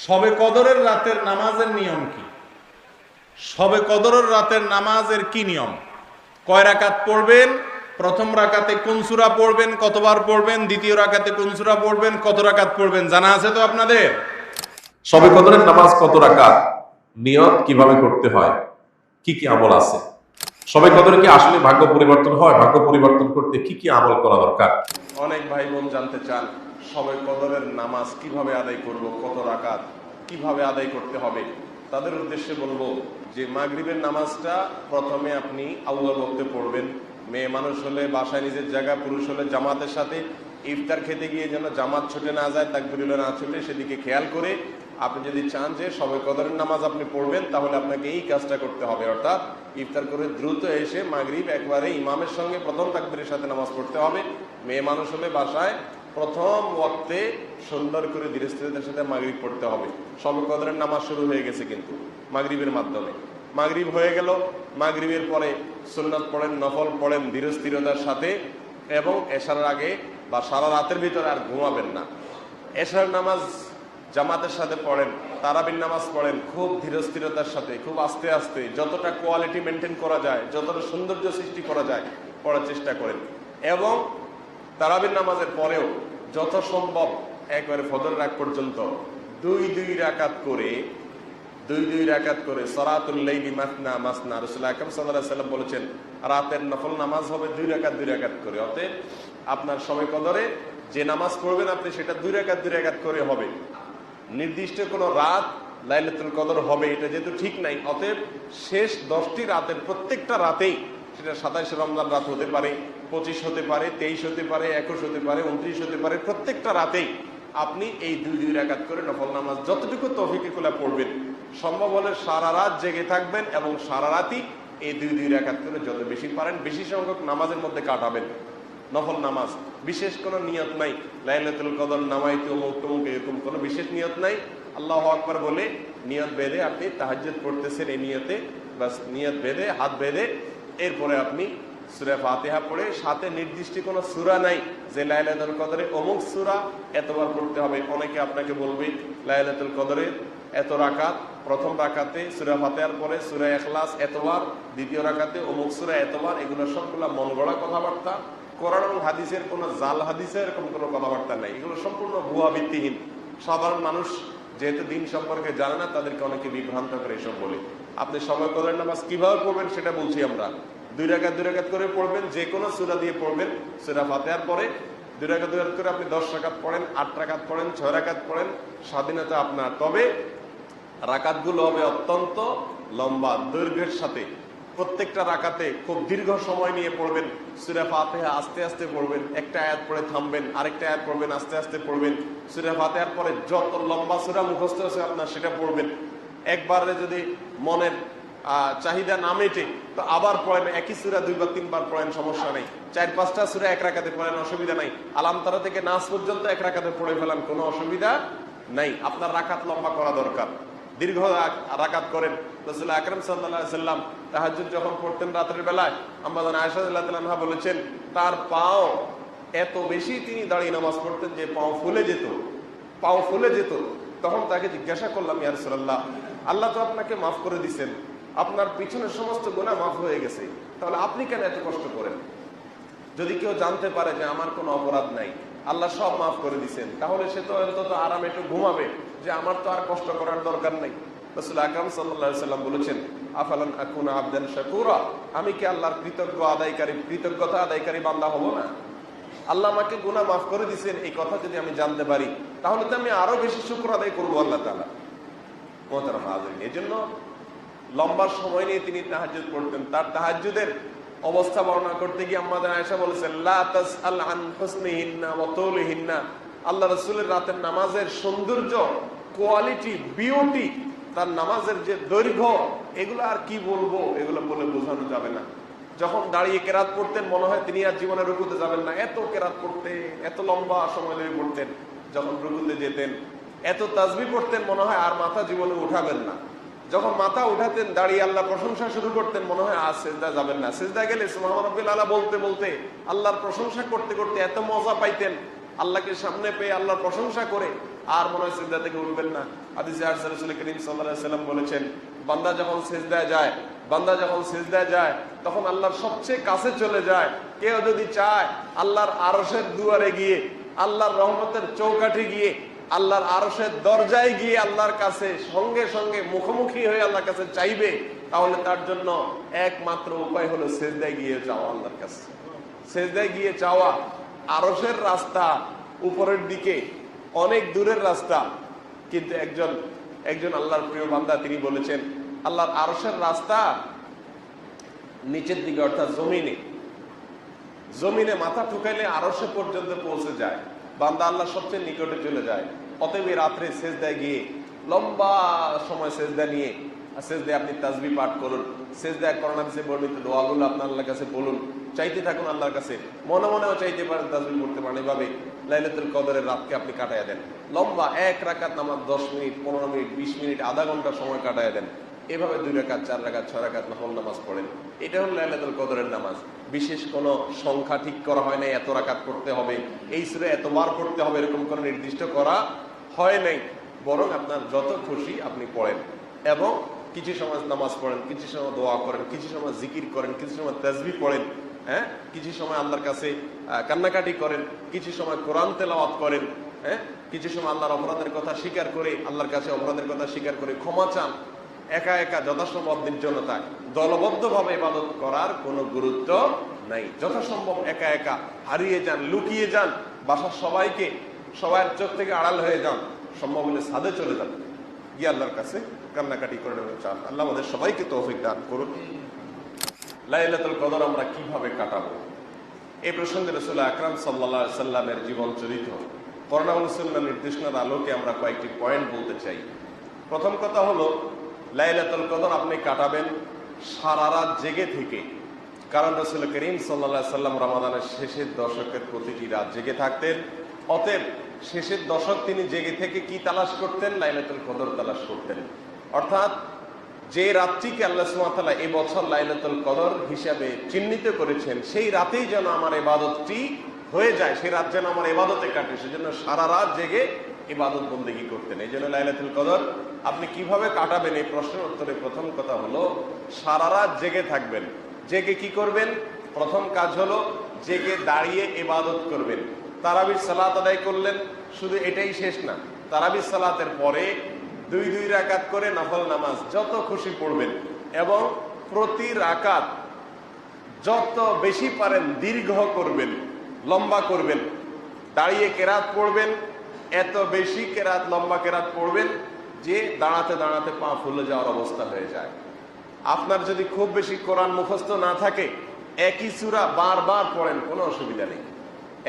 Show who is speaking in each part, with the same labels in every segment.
Speaker 1: শবে কদরের রাতের নামাজের নিয়ম কি? শবে কদরের রাতের নামাজের কি নিয়ম? কয় রাকাত পড়বেন? প্রথম রাকাতে কোন সূরা পড়বেন, কতবার পড়বেন? দ্বিতীয় রাকাতে কোন সূরা পড়বেন, কত রাকাত পড়বেন? জানা আছে তো আপনাদের?
Speaker 2: শবে কদরের নামাজ কত রাকাত, নিয়ত কিভাবে করতে হয়, কি কি আমল আছে? শবে কদরে কি আসলে ভাগ্য পরিবর্তন হয়? ভাগ্য পরিবর্তন করতে কি কি আমল করা দরকার?
Speaker 1: অনেক ভাই বোন জানতে চান শবে কদরের নামাজ কিভাবে আদায় করব, কত রাকাত, কিভাবে আদায় করতে হবে। তাদের উদ্দেশ্যে বলবো যে মাগরিবের নামাজটা প্রথমে আপনি আউয়াল ওয়াক্তে পড়বেন। মেয়ে মানুষ হলে বাসায় নিজের জায়গা, পুরুষ হলে জামাতের সাথে ইফতার খেতে গিয়ে যেন জামাত ছুটে না যায়, তাকবীরুল্লাহ না ছুটে, সেদিকে খেয়াল করে আপনি যদি চান যে শবে কদরের নামাজ আপনি পড়বেন, তাহলে আপনাকে এই কাজটা করতে হবে। অর্থাৎ ইফতার করে দ্রুত এসে মাগরিব একবারে ইমামের সঙ্গে প্রথম তাকবীরের সাথে নামাজ পড়তে হবে। মেয়ে মানুষ হলে বাসায় প্রথম ওয়াক্তে সুন্দর করে ধীরস্থিরতার সাথে মাগরিব পড়তে হবে। শবে কদরের নামাজ শুরু হয়ে গেছে কিন্তু মাগরিবের মাধ্যমে। মাগরিব হয়ে গেল, মাগরিবের পরে সুন্নাত পড়েন, নফল পড়েন ধীরস্থিরতার সাথে, এবং এশার আগে বা সারা রাতের ভিতরে আর ঘুমাবেন না। এশার নামাজ জামাতের সাথে পড়েন, তারাবির নামাজ পড়েন খুব ধীরস্থিরতার সাথে, খুব আস্তে আস্তে, যতটা কোয়ালিটি মেনটেন করা যায়, যতটা সৌন্দর্য সৃষ্টি করা যায় পড়ার চেষ্টা করেন। এবং তারাবির নামাজের পরেও যত সম্ভব একবারে ফজরের আগ পর্যন্ত দুই দুই রাকাত করে সলাতুল লাইলি মাসনা মাসনা, রাসূলুল্লাহ আকরাম সাল্লাল্লাহু আলাইহি ওয়াসাল্লাম বলেছেন রাতের নফল নামাজ হবে দুই রাকাত করে। অতএব আপনার শবে কদরে যে নামাজ পড়বেন আপনি সেটা দুই রাকাত করে হবে। নির্দিষ্ট কোনো রাত লাইলাতুল কদর হবে এটা যেহেতু ঠিক নাই, অতএব শেষ 10টি রাতের প্রত্যেকটা রাতেই, সেটা 27 রমজান রাত হতে পারে, 25 হতে পারে, 23 হতে পারে, 21 হতে পারে, 29 হতে পারে, প্রত্যেকটা রাতেই আপনি এই দুই রাকাত করে নফল নামাজ যতটুকু তৌফিকে কুলা পড়বেন, সম্ভব হলে সারা রাত জেগে থাকবেন এবং সারা রাতই এই দুই রাকাত করে যত বেশি পারেন বেশি সংখ্যক নামাজের মধ্যে কাটাবেন। নফল নামাজ বিশেষ কোনো নিয়ত নাই, লাইলাতুল কদর নামাইতে অমুক তমুক এরকম কোনো বিশেষ নিয়ত নাই। আল্লাহু আকবার বলে নিয়ত বেঁধে আপনি তাহাজ্জুদ পড়তেছেন, এই নিয়তে বাস নিয়ত বেঁধে, হাত বেঁধে, এরপরে আপনি সূরা ফাতিহা পড়ে, সাথে নির্দিষ্ট কোনো সূরা নাই যে লাইলাতুল কদরে অমুক সূরা এতবার পড়তে হবে। অনেকে আপনাকে বলবে লাইলাতুল কদরে এত রাকাত, প্রথম রাকাতে সূরা ফাতিহার পরে সূরা ইখলাস এতবার, দ্বিতীয় রাকাতে অমুক সূরা এতবার। এগুলো সবগুলা মন গড়া কথাবার্তা। কোরআন এবং হাদিসের কোনো জাল হাদিসে এরকম কোনো কথাবার্তা নাই, এগুলো সম্পূর্ণ ভুয়া ভিত্তিহীন। সাধারণ মানুষ যেহেতু দিন সম্পর্কে জানে না, তাদেরকে অনেকে বিভ্রান্ত করে এসব বলে। আপনি শবে কদরের নামাজ কিভাবে পড়বেন সেটা বলছি আমরা। দুই রাকাত করে পড়বেন, যে কোনো সূরা দিয়ে পড়বেন। সূরা ফাতিহার পরে দুই রাকাত করে আপনি 10 রাকাত পড়েন, 8 রাকাত পড়েন, 6 রাকাত পড়েন, স্বাধীনতা আপনার। তবে রাকাতগুলো হবে অত্যন্ত লম্বা, দৈর্ঘ্যের সাথে। প্রত্যেকটা রাকাতে খুব দীর্ঘ সময় নিয়ে পড়বেন। সূরা ফাতিহা আস্তে আস্তে পড়বেন, একটা আয়াত পড়ে থামবেন, আরেকটা আয়াত পড়বেন, আস্তে আস্তে পড়বেন। সূরা ফাতিহার পরে যত লম্বা সূরা মুখস্থ আছে আপনার সেটা পড়বেন। একবারে যদি মনের চাহিদা না মেটে তো আবার পড়েন, একই সূরা 2 বা 3 বার পড়েন, সমস্যা নেই। 4-5টা সূরা এক রাকাতে পড়েন, অসুবিধা নাই। আলাম তারা থেকে নাস পর্যন্ত এক রাকাতে পড়ে ফেলান, কোনো অসুবিধা নাই। আপনার রাকাত লম্বা করা দরকার, দীর্ঘ রাকাত করেন। রাসূল আকরাম সাল্লাল্লাহু আলাইহি সাল্লাম তাহাজ্জুদ যখন পড়তেন রাতের বেলায়, আম্মা জান আয়েশা রাদিয়াল্লাহু আনহা বলেছেন তার পাও এত বেশি তিনি দাঁড়িয়ে নামাজ পড়তেন যে পাও ফুলে যেত। তখন তাকে জিজ্ঞাসা করলাম, ইয়া রাসূলুল্লাহ, আল্লাহ তো আপনাকে মাফ করে দিয়েছেন, আপনার পিছনের সমস্ত গুনাহ মাফ হয়ে গেছে, তাহলে আপনি কেন এত কষ্ট করেন? যদি কেউ জানতে পারে যে আমার কোনো অপরাধ নাই, আল্লাহ সব মাফ করে দিয়েছেন, তাহলে সে তো অন্তত আরামে একটু ঘুমাবে, যে আমার তো আর কষ্ট করার দরকার নেই। রাসূল আকরাম সাল্লাল্লাহু আলাইহি সাল্লাম বলেছেন, আফালান আকুনা আবদান শাকুরা, আমি কি আল্লাহর কৃতজ্ঞতা আদায়কারী বান্দা হব না? আল্লাহ আমাকে গুনাহ মাফ করে দিয়েছেন এই কথা যদি আমি জানতে পারি, তাহলে তো আমি আরো বেশি শুকর আদায় করবো আল্লাহ তাআলা। মুহতারাম হাজিরিন, এজন্য লম্বা সময় নিয়ে তিনি তাহাজ্জুদ পড়তেন। তার তাহাজ্জুদের অবস্থা বর্ণনা করতে গিয়ে আম্মা জান আয়েশা বলেছেন, লা তাসআল আন হুসনিহিন্না ওয়া তুলিহিন্না, আল্লাহ রাসূলের রাতের নামাজের সৌন্দর্য, কোয়ালিটি, বিউটি, তার নামাজের যে দৈর্ঘ্য, এগুলো আর কি বলবো, এগুলো বলে বোঝানো যাবে না। যখন দাঁড়িয়ে কেরাত পড়তেন মনে হয় তিনি আর জীবনে রুকুতে যাবেন না, এত কেরাত পড়তে, এত লম্বা সময় ধরে পড়তেন। যখন রুকুতে যেতেন এত তাসবিহ পড়তেন মনে হয় আর মাথা জীবনে উঠাবেন না। যখন মাথা উঠাতেন দাঁড়িয়ে আল্লাহ প্রশংসা শুরু করতেন মনে হয় আজ সিজদা যাবেন না। সিজদা গেলে সুবহান রাব্বিল আলা বলতে বলতে, আল্লাহর প্রশংসা করতে করতে এত মজা পাইতেন আল্লাহকে সামনে পেয়ে আল্লাহর প্রশংসা করে আর মনে হয় সিজদা থেকে উঠবেন না। হাদিসে রাসূল করিম সাল্লাল্লাহু আলাইহি ওয়াসাল্লাম বলেছেন, বান্দা যখন সিজদায় যায় তখন আল্লাহর সবচেয়ে কাছে চলে যায়। কেউ যদি চায় আল্লাহর আরশের দুয়ারে গিয়ে, আল্লাহর রহমতের চৌকাঠে গিয়ে, আল্লাহর আরশের দরজায় গিয়ে আল্লাহর কাছে সঙ্গে সঙ্গে মুখোমুখি হয়ে আল্লাহর কাছে চাইবে, তাহলে তার জন্য একমাত্র উপায় হলো সিজদায় গিয়ে যাওয়া আল্লাহর কাছে। সিজদায় গিয়ে চাওয়া। আরশের রাস্তা উপরের দিকে, অনেক দূরের রাস্তা, কিন্তু একজন আল্লাহর প্রিয় বান্দা তিনি বলেছেন, আল্লাহর আরশের রাস্তা নিচের দিকে, অর্থাৎ জমিনে মাথা ঠুকাইলে আরশে পর্যন্ত পৌঁছে যায়, বান্দা আল্লাহ সবচেয়ে নিকটে চলে যায়। অতএব রাত্রে সেজদায় গিয়ে লম্বা সময় সেজদা নিয়ে, সেজদায় আপনি তাসবিহ পাঠ করুন, সেজদায় কোরআন হাদিসে বর্ণিত দোয়াগুলো আপনার আল্লাহর কাছে বলুন, চাইতে থাকুন আল্লাহর কাছে, মনে মনেও চাইতে পারেন, তাসবিহ পড়তে পারেন। এভাবে লাইলাতুল কদরের রাতকে আপনি কাটায় দেন। লম্বা এক রাকাত নামাজ 10 মিনিট, 15 মিনিট, 20 মিনিট, আধা ঘন্টা সময় কাটায় দেন। এভাবে 2 রাকাত, 4 রাকাত, 6 রাকাত নফল নামাজ পড়েন। এটা হলো লাইলাতুল কদরের নামাজ। বিশেষ কোনো সংখ্যা ঠিক করা হয় নাই, এত রাকাত পড়তে হবে, এই সূরা এতবার পড়তে হবে, এরকম কোনো নির্দিষ্ট করা হয় নাই। বরং আপনার যত খুশি আপনি পড়েন, এবং কিছু সময় নামাজ পড়েন, কিছু সময় দোয়া করেন, কিছু সময় জিকির করেন, কিছু সময় তাসবিহ পড়েন, কিছু সময় আল্লাহর কাছে কান্নাকাটি করেন, কিছু সময় কোরআন তেলাওয়াত করেন, কিছু সময় আল্লাহর অপরাধের কথা স্বীকার করে, আল্লাহর কাছে অপরাধের কথা স্বীকার করে ক্ষমা চান। একা একা যথাসম্ভব নির্জনতায়, দলবদ্ধভাবে ইবাদত করার কোনো গুরুত্ব নাই। যথাসম্ভব একা একা হারিয়ে যান, লুকিয়ে যান, বাসার সবার চোখ থেকে আড়াল হয়ে যান, সম্ভব হলে ছাদে চলে যান, গিয়ে আল্লাহর কাছে কান্নাকাটি করে চান। আল্লাহ আমাদের সবাইকে তৌফিক দান করুন। লাইলাতুল কদর আমরা কিভাবে কাটাবো, এই প্রসঙ্গে রাসূল আকরাম সাল্লাল্লাহু আলাইহি সাল্লামের জীবন চরিত্র, কোরআন ও সুন্নাহর নির্দেশনার আলোকে আমরা কয়েকটি পয়েন্ট বলতে চাই। প্রথম কথা হলো, লাইলাতুল কদর আপনি কাটাবেন সারা রাত জেগে থেকে। কারণ রাসূল করিম সাল্লাল্লাহু আলাইহি সাল্লাম রমাদানের শেষের দশকের প্রতিটি রাত জেগে থাকতেন। অতএব শেষের দশক তিনি জেগে থেকে কি তালাশ করতেন? লাইলাতুল কদর তালাশ করতেন। অর্থাৎ যে রাতটিকে আল্লাহ সুবহানাহু ওয়া তাআলা এই বছর লাইলাতুল কদর হিসাবে চিহ্নিত করেছেন, সেই রাতেই যেন আমার ইবাদতটি হয়ে যায়, সেই রাত যেন আমার ইবাদতে কাটে, সেজন্য সারা রাত জেগে ইবাদত বন্দেগী করতেন। এই জন্য লাইলাতুল কদর আপনি কিভাবে কাটাবেন, এই প্রশ্নের উত্তরে প্রথম কথা হলো সারা রাত জেগে থাকবেন। জেগে কি করবেন? প্রথম কাজ হলো জেগে দাঁড়িয়ে ইবাদত করবেন। তারাবির সালাত আদায় করলেন, শুধু এটাই শেষ না, তারাবির সালাতের পরে 2 রাকাত করে নফল নামাজ যত খুশি পড়বেন, এবং প্রতি রাকাত যত বেশি পারেন দীর্ঘ করবেন, লম্বা করবেন। দাঁড়িয়ে কেরাত পড়বেন, এত বেশি কেরাত, লম্বা কেরাত পড়বেন যে দাঁড়াতে দাঁড়াতে পা ফুলে যাওয়ার অবস্থা হয়ে যায়। আপনার যদি খুব বেশি কোরআন মুখস্থ না থাকে, একই সূরা বারবার পড়েন, কোনো অসুবিধা নেই।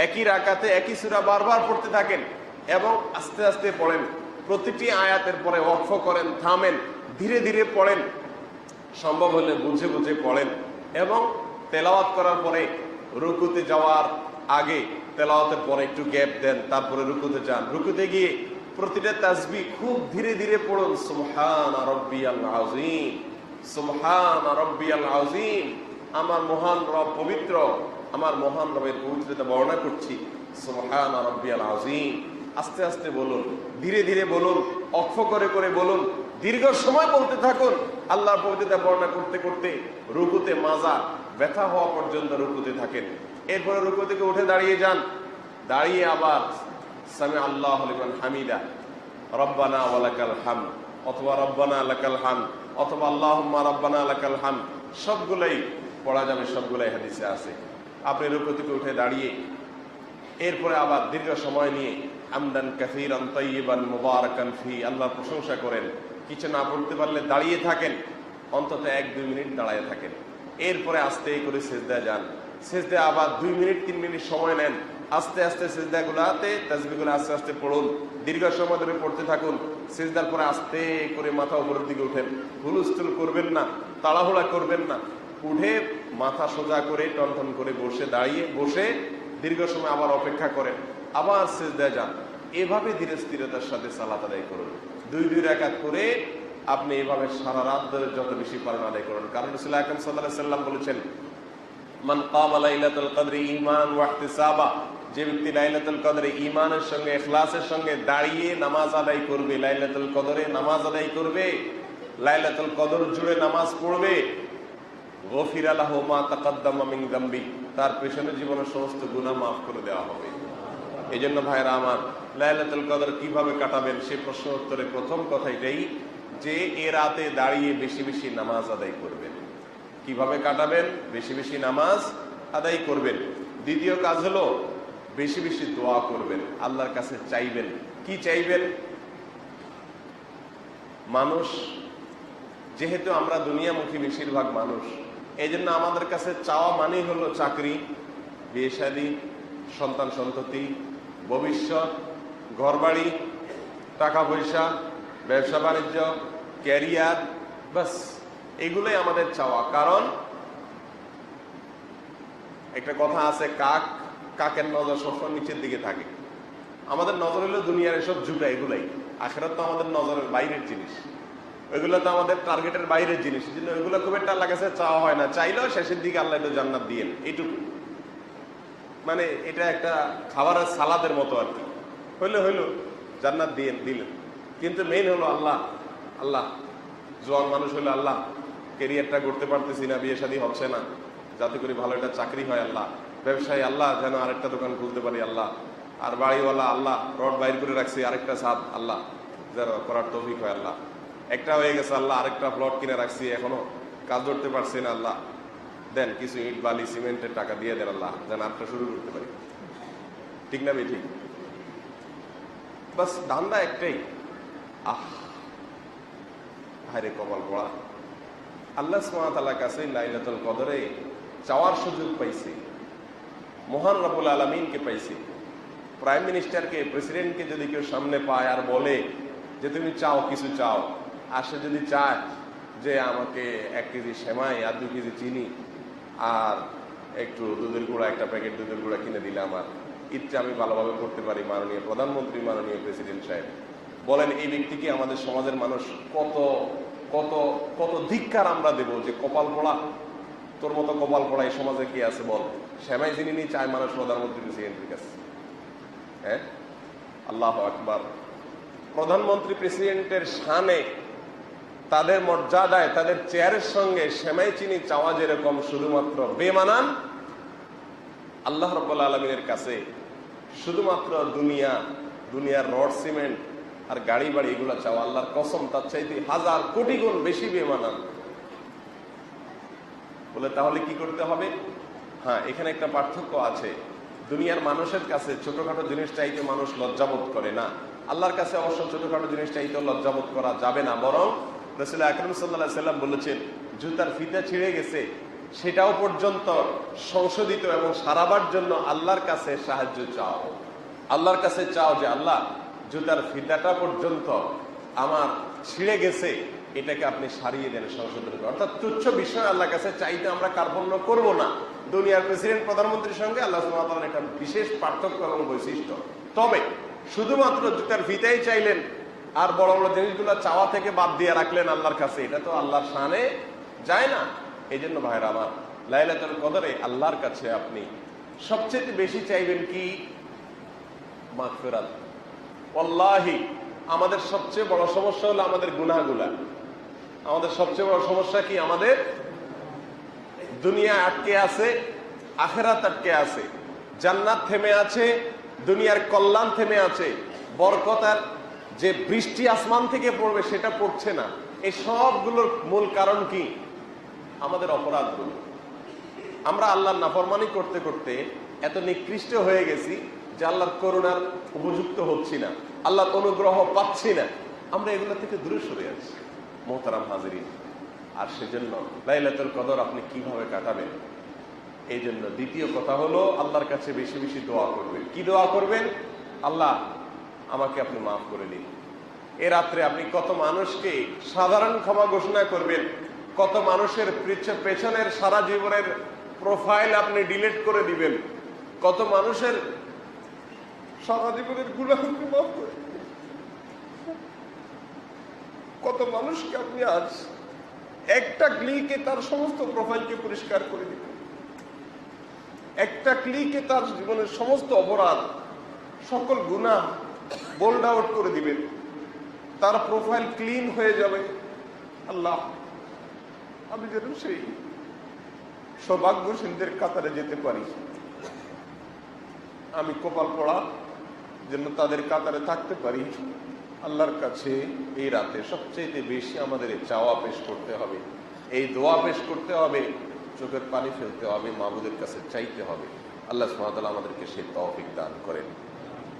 Speaker 1: একই রাকাতে একই সূরা বারবার পড়তে থাকেন এবং আস্তে আস্তে পড়েন। প্রতিটি আয়াতের পরে ওয়াকফ করেন, থামেন, ধীরে ধীরে পড়েন, সম্ভব হলে বুঝে বুঝে পড়েন। এবং তেলাওয়াত করার পরে রুকুতে যাওয়ার আগে, তেলাওয়াতের পরে একটু গ্যাপ দেন, তারপরে রুকুতে যান। রুকুতে গিয়ে প্রতিটা তাসবিহ খুব ধীরে ধীরে পড়ুন। সুবহানা রাব্বিয়াল আযীম, সুবহানা রাব্বিয়াল আযীম। আমার মহান রব পবিত্র, আমার মহান রবের পবিত্রতা বর্ণনা করছি। সুবহানা রাব্বিয়াল আযীম। আস্তে আস্তে বলুন, ধীরে ধীরে বলুন, অক্ষ করে করে বলুন, দীর্ঘ সময় বলতে থাকুন। আল্লাহর পবিত্রতা বর্ণনা করতে করতে রুকুতে মাজা ব্যথা হওয়া পর্যন্ত রুকুতে থাকেন। এরপরে রুকু থেকে উঠে দাঁড়িয়ে যান। দাঁড়িয়ে আবার সামি আল্লাহু লিমান হামিদা, রব্বানা ওয়া লাকাল হামদ, অথবা রব্বানা লাকাল হামদ, অথবা আল্লাহুম্মা রব্বানা লাকাল হামদ, সবগুলাই পড়া যাবে, সবগুলাই হাদিসে আছে। আপনি রুকু থেকে উঠে দাঁড়িয়ে এরপরে আবার দীর্ঘ সময় নিয়ে হামদান কাসীরান তাইয়িবান মুবারাকান ফি, আল্লাহর প্রশংসা করেন। কিছু না পড়তে পারলে দাঁড়িয়ে থাকেন, অন্তত 1-2 মিনিট দাঁড়ায় থাকেন। এরপরে আস্তে করে সিজদায় যান। সিজদায় আবার 2 মিনিট 3 মিনিট সময় নেন। আস্তে আস্তে সিজদাগুলোতে তাসবিহগুলো আস্তে আস্তে পড়ুন, দীর্ঘ সময় ধরে পড়তে থাকুন। সিজদার পরে আস্তে করে মাথা উপরের দিকে উঠেন, হুলস্থুল করবেন না, তাড়াহুড়া করবেন না। উঠে মাথা সোজা করে টনটন করে বসে দীর্ঘ সময় আবার অপেক্ষা করেন, আবার সিজদায় যান। এভাবে ধীরে স্থিরতার সাথে সালাত আদায় করুন। 2 রাকাত করে আপনি এভাবে সারা রাত ধরে যত বেশি পারেন আদায় করুন। কারণ রাসূল আকরাম সাল্লাল্লাহু আলাইহি সাল্লাম বলেছেন, মান কামা লাইলাতুল কদরি ঈমানান ওয়া ইহতিসাবা যে ব্যক্তি লাইলাতুল কদরে ঈমানের সঙ্গে ইখলাসের সঙ্গে দাঁড়িয়ে নামাজ আদায় করবে, লাইলাতুল কদরে নামাজ আদায় করবে, লাইলাতুল কদর জুড়ে নামাজ পড়বে, গফিরা লাহু মা তাকাদ্দামা মিন যামবি, তার পেছনের জীবনের সমস্ত গুনাহ মাফ করে দেওয়া হবে। এই জন্য ভাইরা আমার, লাইলাতুল কদর কিভাবে কাটাবেন সে প্রশ্ন উত্তরে প্রথম কথা এটাই যে এ রাতে দাঁড়িয়ে বেশি বেশি নামাজ আদায় করবেন। কিভাবে কাটাবেন? বেশি বেশি নামাজ আদায় করবেন। দ্বিতীয় কাজ হলো বেশি বেশি দোয়া করবেন, আল্লাহর কাছে চাইবেন। কি চাইবেন? মানুষ যেহেতু আমরা দুনিয়ামুখী বেশিরভাগ মানুষ, এই জন্য আমাদের কাছে চাওয়া মানেই হলো চাকরি, বিয়ে শাদী, সন্তান সন্ততি, ভবিষ্যৎ, ঘরবাড়ি, টাকা পয়সা, ব্যবসা বাণিজ্য, ক্যারিয়ার, বাস এগুলোই আমাদের চাওয়া। কারণ একটা কথা আছে, কাকের নজর সবসময় নিচের দিকে থাকে। আমাদের নজর হলো দুনিয়ার এসব জুটা, এগুলাই। আখিরাত তো আমাদের নজরের বাইরের জিনিস, ওইগুলো তো আমাদের টার্গেটের বাইরের জিনিস। এই জন্য ওইগুলো খুব একটা আল্লাহ কাছে চাওয়া হয় না। চাইলেও শেষের দিকে আল্লাহ একটু জান্নাত দিয়েন, এইটুকু। মানে এটা একটা খাবারের সালাদের মতো আর কি। হইলো জান্নাত দিলেন, কিন্তু মেইন হলো আল্লাহ। আল্লাহ জোয়ান মানুষ হলো আল্লাহ, কেরিয়ারটা করতে পারতেছি না, বিয়ে শাদী হচ্ছে না, যাতে করে ভালো একটা চাকরি হয় আল্লাহ, ব্যবসায়ী আল্লাহ যেন আরেকটা দোকান খুলতে পারি আল্লাহ, আর বাড়িওয়ালা আল্লাহ রড বাইর করে রাখছি আরেকটা ছাদ আল্লাহ যেন করার তৌফিক হয় আল্লাহ, একটা হয়ে গেছে আল্লাহ, আরেকটা প্লট কিনে রাখছি এখনো কাজ ধরতে পারছি না আল্লাহ, দেন কিছু ইট বালি সিমেন্টের টাকা দিয়ে দেন আল্লাহ যেন আরেকটা শুরু করতে পারি। ঠিক না? ঠিক। বাস ধান্দা একটাই, হায়রে কপাল পড়া, আল্লাহ সুবহানাহু ওয়া তাআলার কাছে লাইলাতুল কদরে চাওয়ার সুযোগ পাইছি, মহান রব্বুল আলামিনকে পাইছি। প্রাইম মিনিস্টারকে, প্রেসিডেন্টকে যদি কেউ সামনে পায় আর বলে যে তুমি চাও, কিছু চাও, আর সে যদি চায় যে আমাকে 1 কেজি সেমাই আর 2 কেজি চিনি আর একটু দুধের গুঁড়া, একটা প্যাকেট দুধের গুঁড়া কিনে দিলে আমার ইচ্ছা আমি ভালোভাবে করতে পারি, মাননীয় প্রধানমন্ত্রী, মাননীয় প্রেসিডেন্ট সাহেব, বলেন এই ব্যক্তিকে আমাদের সমাজের মানুষ কত কত কত ধিক্কার আমরা দেব যে কপাল পড়া, তোর মতো কপাল পড়া এই সমাজে কি আছে বল? সেমাই চিনি নিয়ে চায় মানুষ প্রধানমন্ত্রী প্রেসিডেন্টের কাছে। হ্যাঁ, আল্লাহু আকবার। প্রধানমন্ত্রী প্রেসিডেন্টের শানে, তাদের মর্যাদায়, তাদের চেয়ারের সঙ্গে সেমাই চিনি চাওয়া যেরকম শুধুমাত্র বেমানান, আল্লাহ রাব্বুল আলামিনের কাছে শুধুমাত্র দুনিয়ার রড সিমেন্ট আর গাড়ি বাড়ি এগুলো চাওয়া, আল্লাহর কসম তার চাইতে 1000 কোটি গুণ বেশি বেমানান। বলে তাহলে কি করতে হবে? হ্যাঁ, এখানে একটা পার্থক্য আছে। দুনিয়ার মানুষের কাছে ছোটখাটো জিনিস চাইতে মানুষ লজ্জাবোধ করে না, আল্লাহর কাছে অবশ্য ছোটখাটো জিনিস চাইতে লজ্জাবোধ করা যাবে না। বরং রাসূল আকরাম সাল্লাল্লাহু আলাইহি সাল্লাম বলেছেন, জুতার ফিতা ছিঁড়ে গেছে সেটাও পর্যন্ত সংশোধিত এবং সারাবার জন্য আল্লাহর কাছে সাহায্য চাও। আল্লাহর কাছে চাও যে আল্লাহ, জুতার ফিতাটা পর্যন্ত আমার ছিঁড়ে গেছে, এটাকে আপনি সারিয়ে দেন, সংশোধন করেন। অর্থাৎ তুচ্ছ বিষয় আল্লাহর কাছে চাইতে আমরা কার্পণ্য করব না। দুনিয়ার প্রেসিডেন্ট, প্রধানমন্ত্রীর সঙ্গে আল্লাহ সুবহানাহু ওয়া তাআলার একটা বিশেষ পার্থক্য এবং বৈশিষ্ট্য। তবে শুধুমাত্র জুতার ফিতাই চাইলেন আর বড় বড় জিনিসগুলো চাওয়া থেকে বাদ দিয়ে রাখলেন আল্লাহর কাছে, এটা তো আল্লাহর শানে যায় না। এই জন্য ভাইরা আমার, লাইলাতুল কদরে আল্লাহর কাছে আপনি সবচেয়ে বেশি চাইবেন কি? মাগফিরাত। ওয়াল্লাহি আমাদের সবচেয়ে বড় সমস্যা হলো আমাদের গুনাহগুলা। আমাদের সবচেয়ে বড় সমস্যা কি? আমাদের দুনিয়া আটকে আছে, আখিরাত আটকে আছে, জান্নাত থেমে আছে, দুনিয়ার কল্যাণ থেমে আছে, বরকতার যে বৃষ্টি আসমান থেকে পড়বে সেটা পড়ছে না। এই সবগুলোর মূল কারণ কি? আমাদের অপরাধগুলো। আমরা আল্লাহর নাফরমানি করতে করতে এত নিকৃষ্ট হয়ে গেছি যে আল্লাহর করুণার উপযুক্ত হচ্ছি না, আল্লাহর অনুগ্রহ পাচ্ছি না, আমরা এগুলো থেকে দূরে সরে আছি মোহতারাম হাজিরিন। আর সেজন্য লাইলাতুল কদর আপনি কিভাবে কাটাবেন? এই জন্য দ্বিতীয় কথা হলো আল্লাহর কাছে বেশি বেশি দোয়া করবেন। কি দোয়া করবেন? আল্লাহ আমাকে আপনি মাফ করে দিন। এ রাত্রে আপনি কত মানুষকে সাধারণ ক্ষমা ঘোষণা করবেন, কত মানুষের পেছনের সারা জীবনের প্রোফাইল আপনি ডিলিট করে দিবেন, কত মানুষের সারা জীবনের গুনাহকে মাফ করে দিবেন, কত মানুষকে আপনি আজ একটা ক্লিকে তার সমস্ত প্রোফাইলকে পরিষ্কার করে দিবেন, একটা ক্লিকে তার জীবনের সমস্ত অপরাধ, সকল গুনাহ বোল্ড আউট করে দিবেন, তার প্রোফাইল ক্লিন হয়ে যাবে। আল্লাহ, আমি যেন সেই সৌভাগ্যশীলদের কাতারে যেতে পারি। আমি কপাল পড়া যেন তাদের কাতারে থাকতে পারি। আল্লাহর কাছে এই রাতে সবচেয়ে বেশি আমাদের চাওয়া পেশ করতে হবে, এই দোয়া পেশ করতে হবে, চোখের পানি ফেলতে হবে, মাবুদের কাছে চাইতে হবে। আল্লাহ সুবহানাহু ওয়া তাআলা আমাদেরকে সেই তৌফিক দান করেন।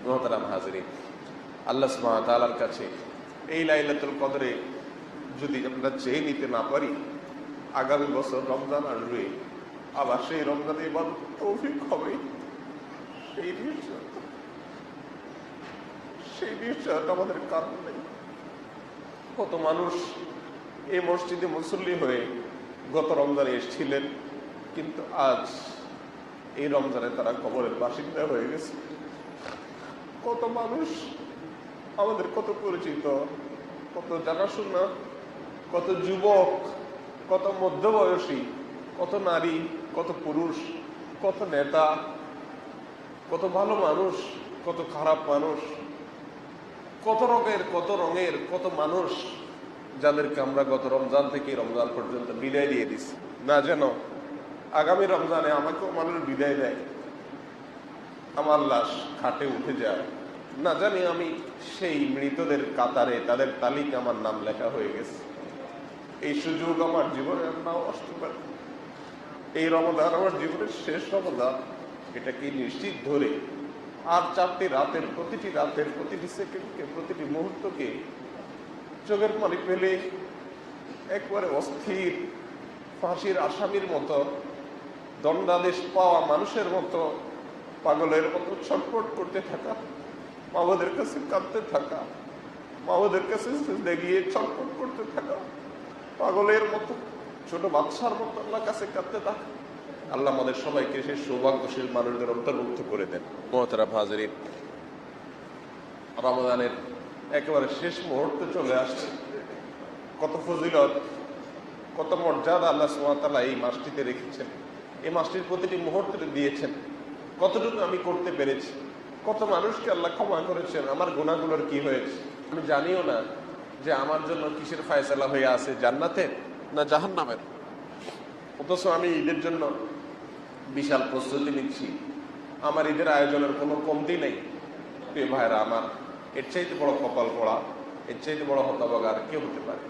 Speaker 1: মুহতারাম হাজিরিন, আল্লাহ সুবহানাহু ওয়া তাআলার কাছে এই লাইলাতুল কদরে যদি আমরা চেয়ে নিতে না পারি, আগামী বছর রমজান আসবে, আবার সেই রমজানে ইবাদত তৌফিক হবে, সেই নিশ্চয়তা আমাদের কারণ নেই। কত মানুষ এই মসজিদে মুসল্লি হয়ে গত রমজানে এসেছিলেন, কিন্তু আজ এই রমজানে তারা কবরের বাসিন্দা হয়ে গেছে। কত মানুষ আমাদের, কত পরিচিত, কত জানাশোনা, কত যুবক, কত মধ্যবয়সী, কত নারী, কত পুরুষ, কত নেতা, কত ভালো মানুষ, কত খারাপ মানুষ, কত রঙের কত মানুষ, যাদেরকে আমরা গত রমজান থেকে রমজান পর্যন্ত বিদায় দিয়ে দিছি, না যেন আগামী রমজানে আমাকেও মানুষ বিদায় দেয়, আমার লাশ খাটে উঠে যায়, না জানি আমি সেই মৃতদের কাতারে, তাদের তালিকা আমার নাম লেখা হয়ে গেছে। এই সুযোগ আমার জীবনে নাও আসতে পারে। এই রমজান আমার জীবনের শেষ রমজান, এটাকে নিশ্চিত ধরে আর 4টি রাতের, প্রতিটি সেকেন্ডকে, প্রতিটি মুহূর্তকে চোখের পানি ফেলে একবারে অস্থির ফাঁসির আসামির মতো, দণ্ডাদেশ পাওয়া মানুষের মতো, পাগলের মতো ছটফট করতে থাকা, মাবাদের কাছে কাঁদতে থাকা, মাবাদের কাছে গিয়ে ছটফট করতে থাকা, পাগলের মতো, ছোট বাচ্চার মতো আল্লাহর কাছে কাঁদতে থাকা। আল্লাহ আমাদের সবাইকে সেই সৌভাগ্যশীল মানুষদের অন্তর্ভুক্ত করে দেন। মুহতারাম হাজিরিন, রমজানের একেবারে শেষ মুহূর্তে চলে আসছে। কত ফজিলত, কত মর্যাদা আল্লাহ সুবহানাহু ওয়া তাআলা এই মাসটিতে রেখেছেন, এই মাসটির প্রতিটি মুহূর্তে দিয়েছেন। কতটুকু আমি করতে পেরেছি, কত মানুষকে আল্লাহ ক্ষমা করেছেন, আমার গুনাহগুলোর কি হয়েছে আমি জানিও না যে আমার জন্য কিসের ফায়সালা হয়ে আছে, জান্নাতের না জাহান্নামের। অথচ আমি ঈদের জন্য বিশাল প্রস্তুতি নিচ্ছি, আমার ঈদের আয়োজনের কোনো কমতি নেই। প্রিয় ভাইরা আমার, এর চাইতে বড় কপাল পড়া, এর চাইতে বড় হতভাগা আর কেউ হতে পারে।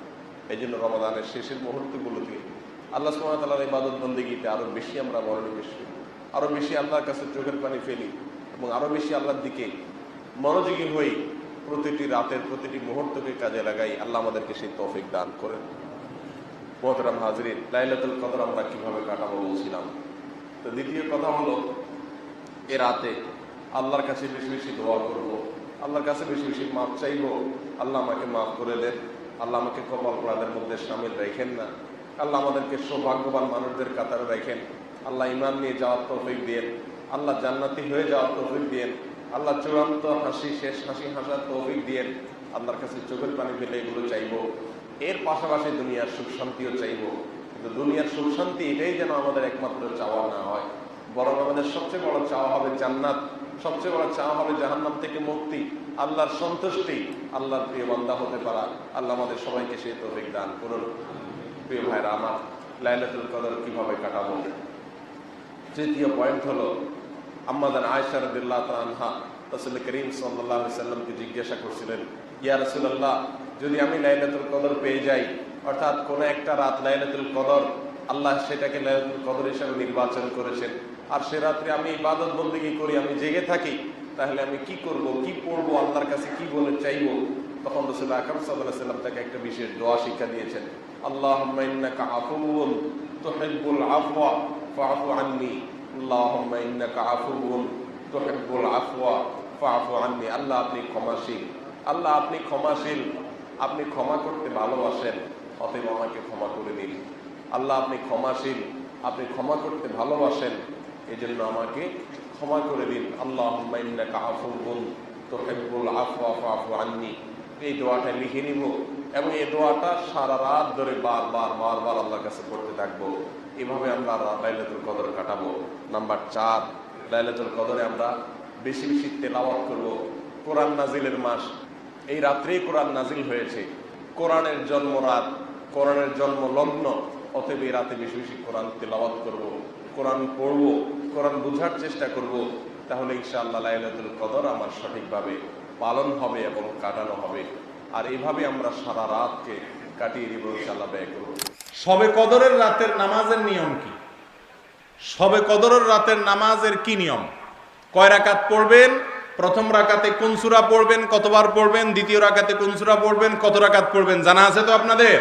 Speaker 1: এই জন্য রমাদানের শেষের মুহূর্তগুলোতে আল্লাহ সুবহানাহু ওয়া তাআলার ইবাদত বন্দেগীতে আরো বেশি আমরা মনোনিবেশ করি, আরো বেশি আল্লাহর কাছে চোখের পানি ফেলি, এবং আরো বেশি আল্লাহর দিকে মনোযোগী হই। প্রতিটি রাতের প্রতিটি মুহূর্তকে কাজে লাগাই। আল্লাহ আমাদেরকে সেই তৌফিক দান করেন। মুহতারাম হাজিরিন, লাইলাতুল কদর আমরা কিভাবে কাটাবো বলছিলাম। তো দ্বিতীয় কথা হলো, এ রাতে আল্লাহর কাছে বেশি বেশি দোয়া করবো, আল্লাহর কাছে বেশি বেশি মাফ চাইবো। আল্লাহ আমাকে মাফ করে দেন, আল্লাহ আমাকে কপাল পোড়াদের মধ্যে সামিল রাখেন না, আল্লাহ আমাদেরকে সৌভাগ্যবান মানুষদের কাতারে রাখেন, আল্লাহ ইমান নিয়ে যাওয়ার তৌফিক দেন, আল্লাহ জান্নাতি হয়ে যাওয়ার তৌফিক দেন, আল্লাহ চূড়ান্ত হাসি, শেষ হাসি হাসার তৌফিক দেন। আল্লাহর কাছে চোখের পানি ফেলে এগুলো চাইবো। এর পাশাপাশি দুনিয়ার সুখ শান্তিও চাইবো, কিন্তু দুনিয়ার সুখ শান্তি এটাই যেন আমাদের একমাত্র চাওয়া না হয়, বরং আমাদের সবচেয়ে বড় চাওয়া হবে জান্নাত, সবচেয়ে বড় চাওয়া হবে জাহান্নাম থেকে মুক্তি, আল্লাহর সন্তুষ্টি, আল্লাহর প্রিয় বান্দা হতে পারা। আল্লাহ আমাদের সবাইকে সেই তৌফিক দান করুন। প্রিয় ভাইরা আমার, লাইলাতুল কদর কিভাবে কাটাবো? তৃতীয় পয়েন্ট হলো, আম্মাজান আয়েশা রাদিয়াল্লাহু তাআলা আনহা রাসূল করিম সাল্লাল্লাহু আলাইহি সাল্লামকে জিজ্ঞাসা করছিলেন, ইয়া রাসূলুল্লাহ, যদি আমি লাইলাতুল কদর পেয়ে যাই, অর্থাৎ কোন একটা রাত লাইলাতুল কদর, আল্লাহ সেটাকে লাইলাতুল কদর হিসেবে নির্বাচন করেছেন, আর সে রাত্রে আমি ইবাদত বন্দেগী করি, আমি জেগে থাকি, তাহলে আমি কি করব, কি পড়বো, আল্লাহর কাছে কি বলে চাইবো? তখন রাসূল আকরাম সাল্লাল্লাহু আলাইহি সাল্লাম তাকে একটা বিশেষ দোয়া শিক্ষা দিয়েছেন। আল্লাহুম্মা ইন্নাকা আফুউন তুহিব্বুল আফওয়া ফাআফু আন্নী, আল্লাহুম্মা ইন্নাকা আফুউন তুহিব্বুল আফওয়া ফাআফু আন্নী। আল্লাহ আপনি ক্ষমাশীল, আল্লাহ আপনি ক্ষমাশীল, আপনি ক্ষমা করতে ভালোবাসেন, অতএব আমাকে ক্ষমা করে দিন। আল্লাহ আপনি ক্ষমাশীল, আপনি ক্ষমা করতে ভালোবাসেন, এজন্য আমাকে ক্ষমা করে দিন। আল্লাহুম্মা ইন্নাকা আফুউন তুহিব্বুল আফওয়া ফাআফু আন্নী। এই দোয়াটা লিখে নিব, এবং এই দোয়াটা সারা রাত ধরে বারবার আল্লাহর কাছে করতে থাকবো। এভাবে আমরা লাইলাতুল কদর কাটাবো। নাম্বার 4, লাইলাতুল কদরে আমরা বেশি বেশি তেলাওয়াত করব। কোরআন নাজিলের মাস, এই রাত্রেই কোরআন নাজিল হয়েছে। কোরআনের জন্ম রাত, কোরআনের জন্ম লগ্ন, অতএব এই রাতে বেশি বেশি কোরআন তেলাওয়াত করব, কোরআন পড়ব, কোরআন বোঝার চেষ্টা করব। তাহলে ইনশাআল্লাহ লাইলাতুল কদর আমার সঠিকভাবে পালন হবে এবং কাটানো হবে। আর এইভাবে আমরা সারা রাতকে কাটিয়ে দিব ইনশাআল্লাহ, ব্যয় করব।
Speaker 3: শবে কদরের রাতের নামাজের নিয়ম কি? শবে কদরের রাতের নামাজের কি নিয়ম? কয় রাকাত পড়বেন? প্রথম রাকাতে কোন সূরা পড়বেন, কতবার পড়বেন? দ্বিতীয় রাকাতে কোন সূরা পড়বেন, কত রাকাত পড়বেন? জানা আছে তো আপনাদের?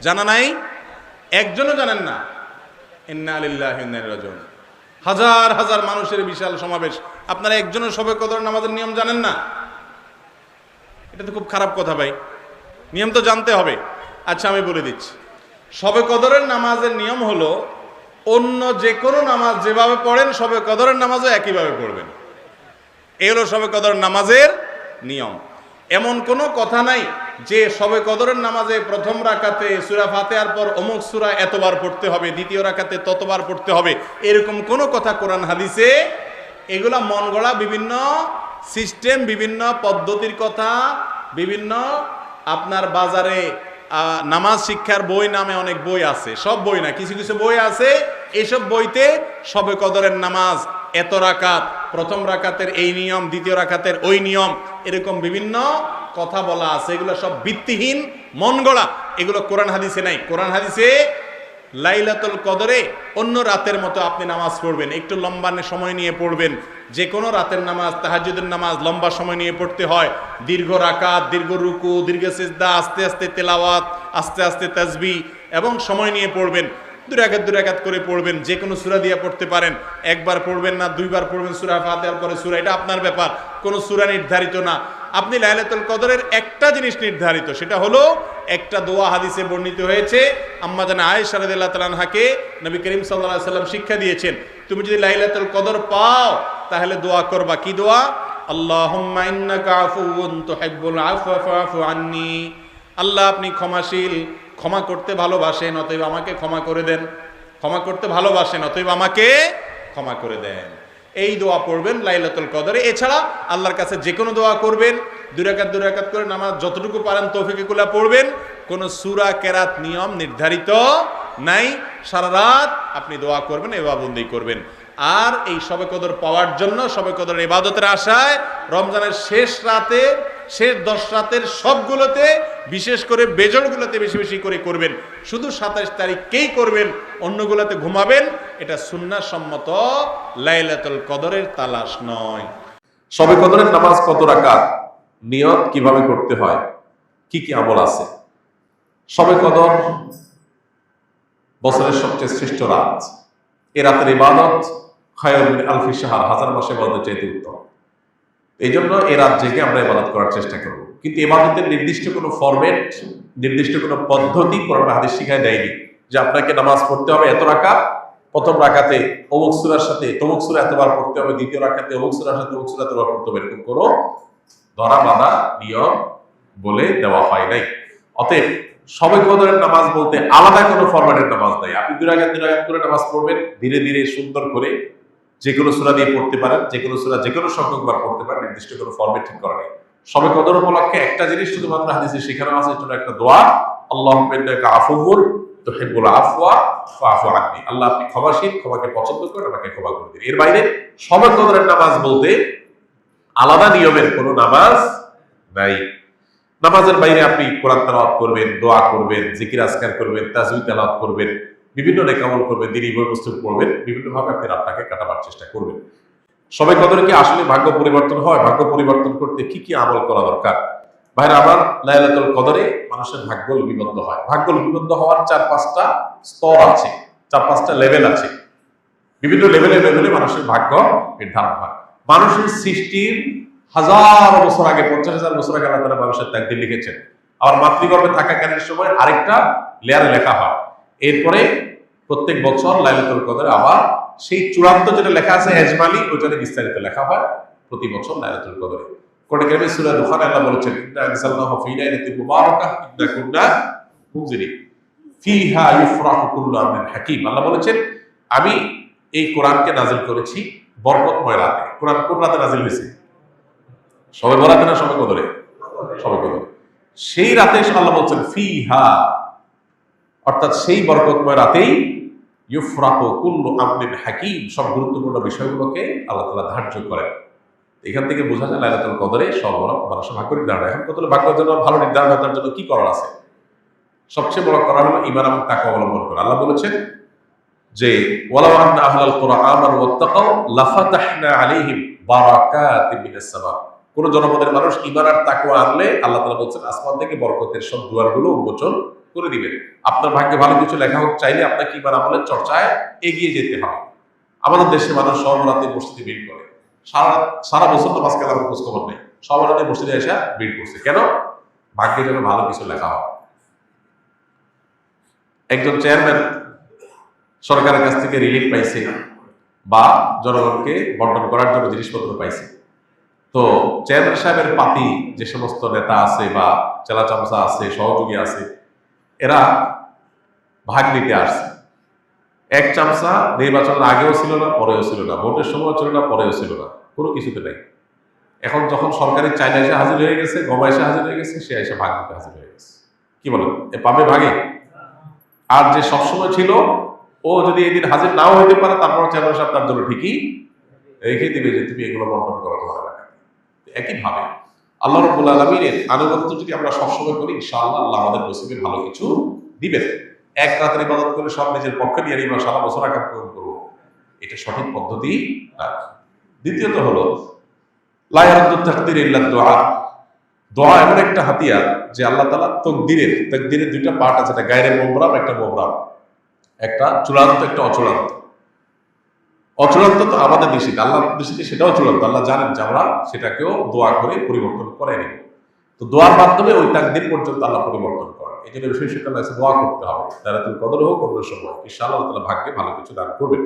Speaker 3: জানা নাই? একজনও জানেন না? ইন্না লিল্লাহি ওয়া ইন্না ইলাইহি রাজিউন। হাজার হাজার মানুষের বিশাল সমাবেশ, আপনারা একজনও শবে কদর নামাজের নিয়ম জানেন না? এটা তো খুব খারাপ কথা ভাই, নিয়ম তো জানতে হবে। আচ্ছা আমি বলে দিচ্ছি, শবে কদরের নামাজের নিয়ম হলো অন্য যে কোনো নামাজ যেভাবে পড়েন শবে কদরের নামাজও একইভাবে পড়বেন। এই হলো শবে কদরের নামাজের নিয়ম। এমন কোনো কথা নাই যে শবে কদরের নামাজে প্রথম রাকাতে সূরা ফাতিহার পর অমুক সূরা এতবার পড়তে হবে, দ্বিতীয় রাকাতে ততবার পড়তে হবে, এরকম কোনো কথা কোরআন হাদিসে, এগুলা মন গড়া বিভিন্ন সিস্টেম, বিভিন্ন পদ্ধতির কথা, বিভিন্ন আপনার বাজারে নামাজ শিক্ষার বই নামে অনেক বই আছে, সব বই না, কিছু কিছু বই আছে, এইসব বইতে শবে কদরের নামাজ এত রাকাত, প্রথম রাকাতের এই নিয়ম, দ্বিতীয় রাকাতের ওই নিয়ম, এরকম বিভিন্ন কথা বলা আছে। এগুলো সব ভিত্তিহীন, মন গড়া, এগুলো কোরআন হাদিসে নাই। কোরআন হাদিসে লাইলাতুল কদরে অন্য রাতের মতো আপনি নামাজ পড়বেন, একটু লম্বা সময় নিয়ে পড়বেন। যে কোনো রাতের নামাজ, তাহাজ্জুদের নামাজ লম্বা সময় নিয়ে পড়তে হয়। দীর্ঘ রাকাত, দীর্ঘ রুকু, দীর্ঘ সিজদা, আস্তে আস্তে তেলাওয়াত, আস্তে আস্তে তাসবিহ এবং সময় নিয়ে পড়বেন। দুই রাকাত করে পড়বেন। যে কোনো সূরা দিয়ে পড়তে পারেন, একবার পড়বেন না দুইবার পড়বেন সূরা ফাতিহার পরে সূরা, এটা আপনার ব্যাপার। কোনো সূরা নির্ধারিত না। আপনি লাইলাতুল কদরের একটা জিনিস নির্ধারিত, সেটা হলো একটা দোয়া হাদিসে বর্ণিত হয়েছে। আম্মা জানা আয়েশা রাদিয়াল্লাহু তাআলা আনহাকে নবী করিম সাল্লাল্লাহু আলাইহি সাল্লাম শিক্ষা দিয়েছেন, তুমি যদি লাইলাতুল কদর পাও তাহলে দোয়া করবা। কি দোয়া? আল্লাহুম্মা ইন্নাকা আফুউন তুহিব্বুল আফওয়া ফাআফু আন্নী। আল্লাহ আপনি ক্ষমাশীল, ক্ষমা করতে ভালোবাসেন, অতএব আমাকে ক্ষমা করে দেন। ক্ষমা করতে ভালোবাসেন, অতএব আমাকে ক্ষমা করে দেন। এই দোয়া পড়বেন লাইলাতুল কদরে। এছাড়া আল্লাহর কাছে যে কোনো দোয়া করবেন, দুই রাকাত করে নামাজ যতটুকু পারেন তৌফিকে কুলা পড়বেন। কোনো সূরা কেরাত নিয়ম নির্ধারিত নাই। সারা রাত আপনি দোয়া করবেন, ইবাদত করবেন। আর এই শবে কদর পাওয়ার জন্য, শবে কদরের ইবাদতের আশায় রমজানের শেষ রাতে, শেষ 10 রাতের সবগুলোতে, বিশেষ করে বেজরগুলোতে বেশি বেশি করে করবেন। শুধু 27 তারিখকেই করবেন, অন্যগুলোতে ঘুমাবেন। এটা সুন্নাহ সম্মত লাইলাতুল কদরের তালাশ নয়।
Speaker 2: শবে কদরের নামাজ কত রাকাত, নিয়ত কিভাবে করতে হয়, কি কি আমল আছে? শবে কদর বছরের সবচেয়ে শ্রেষ্ঠ রাত। এ রাতের ইবাদত খায়রুম মিন আলফি শাহর, হাজার মাসে ইবাদতের চাইতে উত্তম। এই জন্য এ রাত জেগে আমরা ইবাদত করার চেষ্টা করব। কিন্তু ইবাদতের নির্দিষ্ট কোনো ফরম্যাট, নির্দিষ্ট কোনো পদ্ধতি কোরআন হাদিস শিখায় দেয়নি যে আপনাকে নামাজ পড়তে হবে এত রাকাত, প্রথম রাকাতে অমুক সূরার সাথে তমুক সূরা এতবার পড়তে হবে, দ্বিতীয় রাকাতে অমুক সূরার সাথে অমুক সূরা এতবার পড়তে হবে, এরকম কোনো ধরা বাঁধা নিয়ম বলে দেওয়া হয় নাই। অতএব শবে কদরের নামাজ বলতে আলাদা কোনো ফরম্যাটের নামাজ নাই। আপনি দুই রাকাত করে নামাজ পড়বেন, ধীরে ধীরে সুন্দর করে যে কোনো সূরা দিয়ে পড়তে পারেন, যে কোনো সূরা যে কোনো সংখ্যকবার পড়তে পারেন, নির্দিষ্ট কোনো ফরম্যাট ঠিক করা নেই। শবে কদর উপলক্ষে একটা জিনিস শুধুমাত্র হাদিসে শেখানো আছে, জন্য একটা দোয়া, আল্লাহুম্মা ইন্নাকা আফুউন তুহিব্বুল আফওয়া ফাআফু আন্নী। আল্লাহ আপনি ক্ষমাশীল, ক্ষমাকে পছন্দ করেন, আমাকে ক্ষমা করে দিন। এর বাইরে শবে কদরের নামাজ বলতে আলাদা নিয়মের কোনো নামাজ নাই। নামাজের বাইরে আপনি কোরআন তেলাওয়াত করবেন, দোয়া করবেন, জিকির আজকার করবেন, তাসবিহ তেলাওয়াত করবেন, বিভিন্ন নেকামল করবেন, দ্বীনি বই পুস্তক পড়বেন, বিভিন্নভাবে আপনি রাতটাকে কাটাবার চেষ্টা করবেন। শবে কদরে কি আসলে ভাগ্য পরিবর্তন হয়? ভাগ্য পরিবর্তন করতে কি কি আমল করা দরকার? ভাইরা আমার, লাইলাতুল কদরে মানুষের ভাগ্য লিপিবদ্ধ হয়। ভাগ্য লিপিবদ্ধ হওয়ার 4-5টা স্তর আছে, 4-5টা লেভেল আছে। বিভিন্ন লেভেলে মানুষের ভাগ্য নির্ধারণ হয়। মানুষের সৃষ্টির হাজার বছর আগে, 50,000 বছর আগে আল্লাহ তাআলা মানুষের তাকদীর লিখেছেন। আবার মাতৃগর্ভে থাকাকালীন সময় আরেকটা লেয়ারে লেখা হয়। এরপরে প্রত্যেক বছর লাইলাতুল কদরে আবার সেই চূড়ান্ত যেটা লেখা আছে এজমালি, ওইটাতে বিস্তারিত লেখা হয় প্রতি বছর লাইলাতুল কদরে। কোরআন কারীমে সূরা দুখানে আল্লাহ বলেছেন, ইন্না আনজালনাহু ফী লাইলাতিন মুবারাকাহ ইন্না কুন্না মুনজিরিন ফীহা ইউফরাহু কুল্লু আমরিন হাকীম। আল্লাহ বলেছেন, আমি এই কোরআনকে নাযিল করেছি বরকতময় রাতে। কোরআন কোন রাতে নাযিল হয়েছে? শবে বরাতে না শবে কদরে? শবে কদরে। সেই রাতে আল্লাহ বলছেন ফীহা, অর্থাৎ সেই বরকতময় রাতেই ইউফরাহু কুল্লু আমরিন হাকীম, সব গুরুত্বপূর্ণ বিষয়গুলোকে আল্লাহ তাআলা ধার্য করেন। এখান থেকে বোঝা যায় লাইলাতুল কদরে সব বড় মানুষের ভাগ্য নির্ধারণ। এখন কত ভাগ্যের জন্য ভালো নির্ধারণ হয়, তার জন্য কি করার আছে? সবচেয়ে বড় করা হলো ঈমান এবং তাকওয়া অবলম্বন করা। আল্লাহ বলেছেন যে ওয়ালাউ আন্না আহলাল কুরআ আমানু ওয়াত্তাকাউ লাফাতাহনা আলাইহিম বারাকাতিন মিনাস সামা। কোন জনপদের মানুষ ঈমান আর তাকওয়া আনলে আল্লাহ তাআলা বলেছেন আসমান থেকে বরকতের সব দুয়ারগুলো উন্মোচন করে দিবেন। আপনার ভাগ্যে ভালো কিছু লেখা হোক চাইলে আপনাকে ঈমান আমলের চর্চায় এগিয়ে যেতে হবে। আমাদের দেশের মানুষ সব রাতে মসজিদে ভিড় করে, সারা বছর তো মাঝখানে আমার খোঁজ খবর নেই, সব রাতে মসজিদে এসে ভিড় করছে। কেন? ভাগ্যে যেন ভালো কিছু লেখা হয়। একজন চেয়ারম্যান সরকারের কাছ থেকে রিলিফ পাইছে বা জনগণকে বন্টন করার জন্য জিনিসপত্র পাইছে। তো চেয়ারম্যান সাহেবের পাতি যে সমস্ত নেতা আছে বা চেলা চামচা আছে, সহযোগী আছে, এরা ভাগ নিতে আসছে। এক চামচা নির্বাচনের আগেও ছিল না, পরেও ছিল না, ভোটের সময় ছিল না, পরেও ছিল না, কোনো কিছুতে নাই। এখন যখন সরকারের চাইনা এসে হাজির হয়ে গেছে, গমা এসে হাজির হয়ে গেছে, সে এসে ভাগ নিতে হাজির হয়ে গেছে। কি বলেন, এ পাবে ভাগে? আর যে সবসময় ছিল, ও যদি এদিন হাজির নাও হইতে পারে, তারপর চেয়ারম্যান সাহেব তার জন্য ঠিকই রেখে দিবে যে তুমি এগুলো বন্টন করো তোমার এলাকায়। একইভাবে আল্লাহ রাব্বুল আলামিনের আনুগত্য যদি আমরা সবসময় করি, ইনশাআল্লাহ আল্লাহ আমাদের নসিবে ভালো কিছু দিবেন। এক রাতের ইবাদত করে সব নিজের পক্ষে নিয়ে নিবা, সারা বছর আকাম পূরণ করবো, এটা সঠিক পদ্ধতি না। দ্বিতীয়ত হলো লা ইয়ারদ্দু তাকদীর ইল্লা দুআ। দোয়া এমন একটা হাতিয়ার যে আল্লাহ তাআলা তাকদীরের দুইটা পার্ট আছে, একটা গায়রে মুবরাম, একটা মুবরাম, একটা চূড়ান্ত, একটা অচূড়ান্ত। অচূড়ান্ত তো আমাদের দৃষ্টিতে, আল্লাহর দৃষ্টিতে সেটাও চূড়ান্ত। আল্লাহ জানেন যে আমরা সেটাকেও দোয়া করে পরিবর্তন করে নিব। তো দোয়ার মাধ্যমে ওই তাকদীর পর্যন্ত আল্লাহ পরিবর্তন করেন। এই জন্য বিশেষ দোয়া করতে হবে। লাইলাতুল কদর হোক অন্য সময়, ইনশাআল্লাহ আল্লাহ তাআলা ভাগ্যে ভালো কিছু দান করবেন।